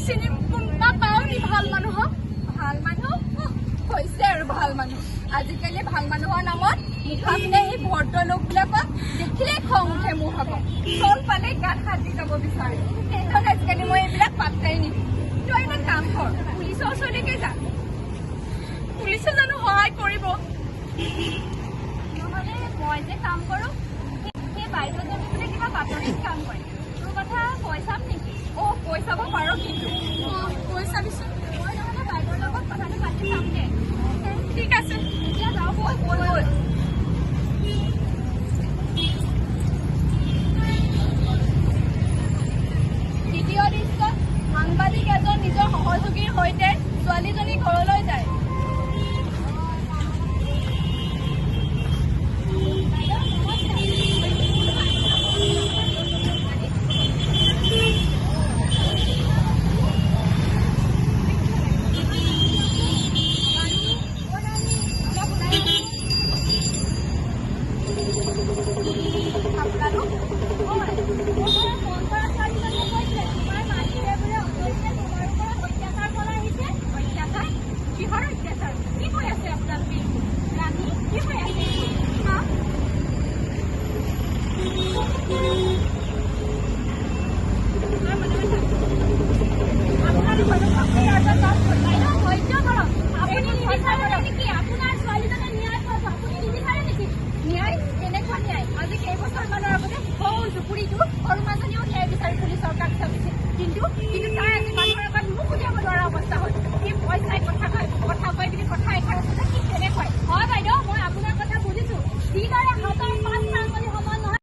চিনি কোনোবা পাওঁ নি ভাল মানুহক? ভাল মানুহ হৈছে আৰু ভাল মানুহ। আজিকালি ভাল মানুহৰ নামত মুখামনে এই ভদ্ৰ লোকবিলাকক দেখিলেই খং উঠে মোৰ ভাগত। চল পালে গাত হাত দি যাব বিচাৰে। সেইখন আজিকালি মই এইবিলাক পাত্তাই নিদিওঁ। তই এটা কাম কৰ, পুলিচৰ ওচৰলৈকে যা। পুলিচে জানো সহায় কৰিব? নহ'লে মই যে কাম কৰোঁ সেই বাইদেউজনী বোলে কিবা বাতৰিত কাম কৰে। তোৰ কথা কৈ চাম নেকি? কৈ চাব পাৰ কিন্তু। কৈ চাবিচোন। মই নহ'লে বাইদেউৰ লগত কথাটো পাতি চাম দে। ঠিক আছে, এতিয়া যাওঁ ব'ল। দ্বিতীয় দৃশ্যত সাংবাদিক এজন নিজৰ সহযোগীৰ সৈতে ছোৱালীজনী ঘৰলৈ যায়। কিন্তু তাই আজি